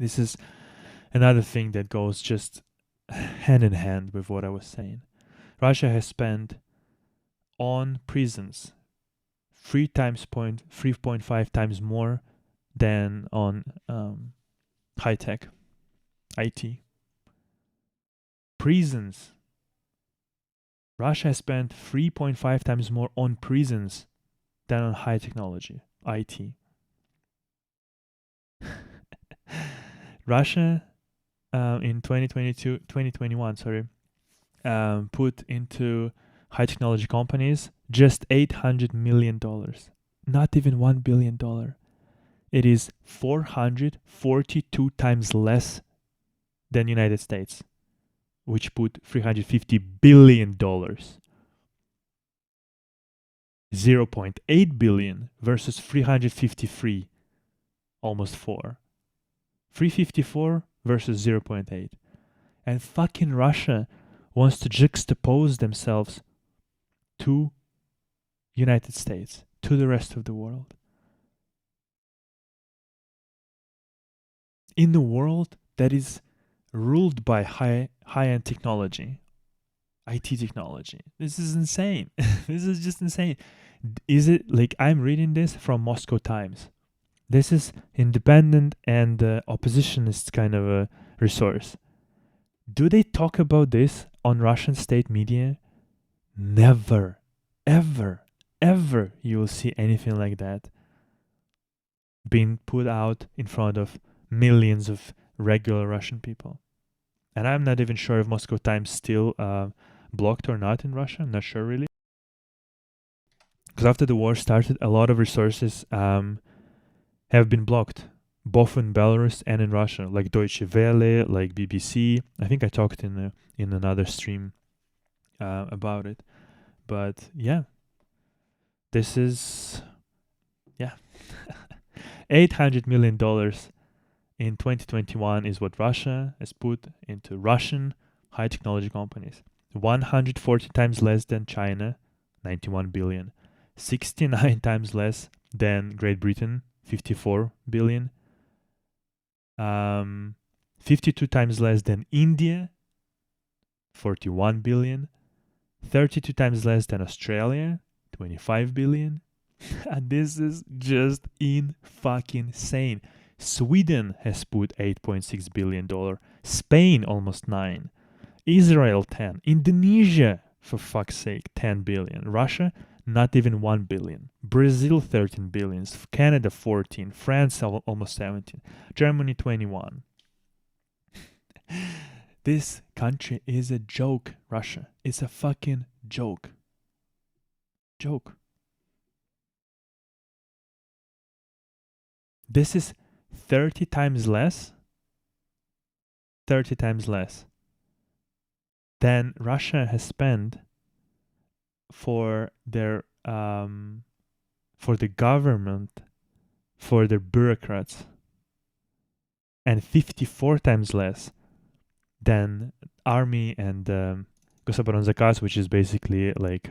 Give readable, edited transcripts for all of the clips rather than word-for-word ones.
This is another thing that goes just hand in hand with what I was saying. Russia has spent on prisons 3.5 times more than on high tech IT. Prisons. Russia has spent 3.5 times more on prisons than on high technology IT. Russia in 2021, put into high technology companies just $800 million. Not even $1 billion. It is 442 times less than United States, which put $350 billion. 0.8 billion versus 353, almost 4. 354 versus 0.8. And fucking Russia wants to juxtapose themselves to United States, to the rest of the world. In a world that is ruled by high-end technology, IT technology. This is insane. This is just insane. Is it like I'm reading this from Moscow Times? This is independent and oppositionist kind of a resource. Do they talk about this on Russian state media? Never, ever, ever you will see anything like that being put out in front of millions of regular Russian people. And I'm not even sure if Moscow Times still blocked or not in Russia. I'm not sure really. Because after the war started, a lot of resources have been blocked, both in Belarus and in Russia, like Deutsche Welle, like BBC. I think I talked in another stream about it. But yeah, this is $800 million in 2021 is what Russia has put into Russian high technology companies. 140 times less than China, 91 billion. 69 times less than Great Britain, 54 billion. 52 times less than India, 41 billion. 32 times less than Australia, 25 billion. And this is just insane. Sweden has put $8.6 billion. Spain almost 9. Israel 10. Indonesia, for fuck's sake, 10 billion. Russia, not even 1 billion. Brazil 13 billions. Canada 14. France almost 17. Germany 21. This country is a joke, Russia. It's a fucking joke. Joke. This is 30 times less. 30 times less than Russia has spent for their for the government, for their bureaucrats, and 54 times less than army and Gosobron Zakaz, which is basically like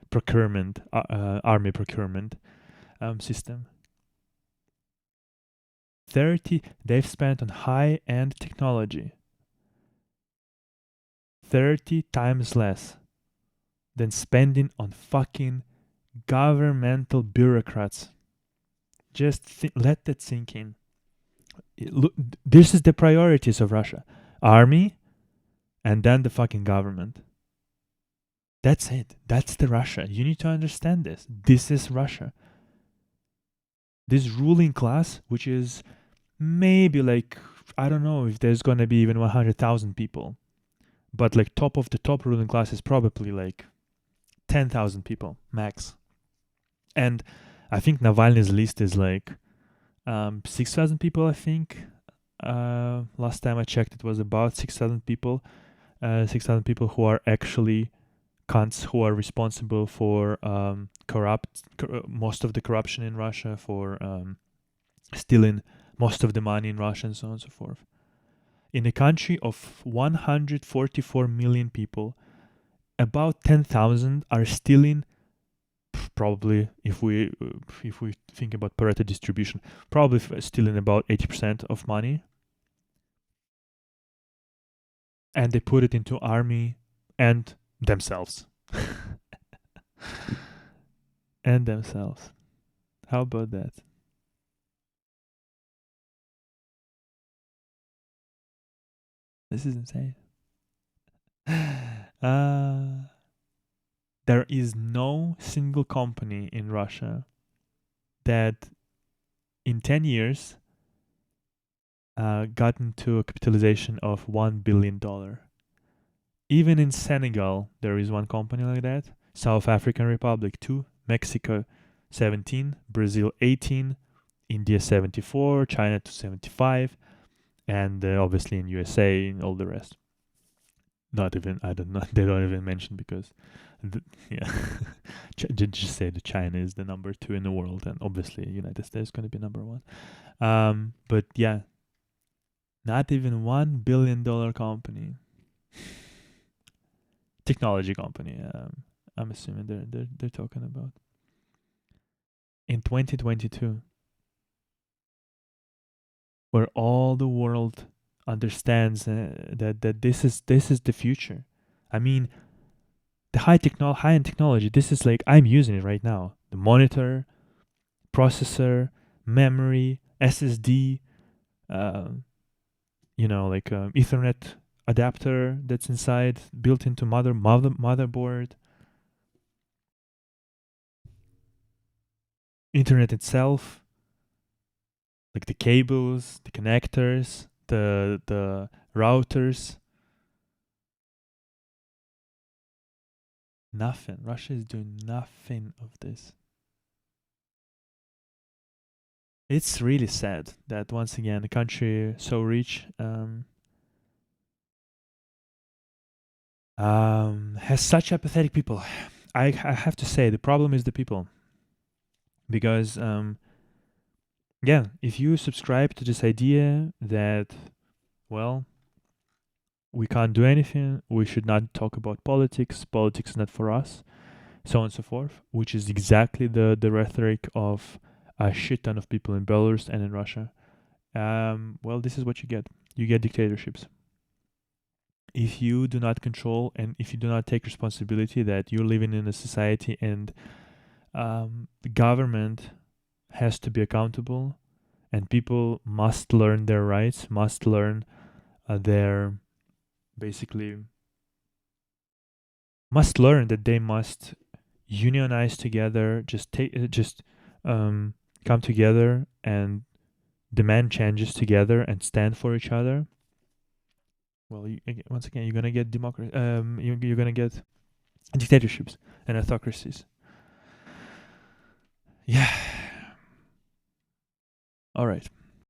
procurement, army procurement system. 30 they've spent on high-end technology. 30 times less than spending on fucking governmental bureaucrats. Just let that sink in. Look, this is the priorities of Russia. Army, and then the fucking government. That's it. That's the Russia. You need to understand this. This is Russia. This ruling class, which is maybe like, I don't know if there's gonna be even 100,000 people, but like top of the top ruling class is probably like 10,000 people max. And I think Navalny's list is like 6,000 people, I think. Last time I checked, it was about 6,000 people. 6,000 people who are actually cunts, who are responsible for most of the corruption in Russia, for stealing most of the money in Russia, and so on and so forth. In a country of 144 million people, about 10,000 are stealing. Probably, if we think about Pareto distribution, probably stealing about 80% of money and they put it into army and themselves. And themselves. How about that? This is insane. Uh, there is no single company in Russia that in 10 years got into a capitalization of $1 billion. Even in Senegal, there is one company like that. South African Republic 2, Mexico 17, Brazil 18, India 74, China 275, and obviously in USA and all the rest. Not even, I don't know, they don't even mention because, yeah, just say that China is the number 2 in the world, and obviously United States is going to be number 1. But yeah, not even $1 billion company, technology company. I'm assuming they're talking about in 2022, where all the world understands that this is the future. I mean, the high end technology. This is like I'm using it right now. The monitor, processor, memory, SSD, like Ethernet adapter that's inside, built into motherboard, internet itself, like the cables, the connectors, the routers. Nothing. Russia is doing nothing of this. It's really sad that once again a country so rich has such apathetic people. I have to say the problem is the people because yeah, if you subscribe to this idea that well we can't do anything, we should not talk about politics, politics is not for us, so on and so forth, which is exactly the rhetoric of a shit ton of people in Belarus and in Russia. Well, this is what you get. You get dictatorships. If you do not control and if you do not take responsibility that you're living in a society and the government has to be accountable and people must learn their rights, must learn their basically must learn that they must unionize together, just come together and demand changes together and stand for each other. Well, once again, you're gonna get democracy. You're gonna get dictatorships and autocracies. Yeah. All right.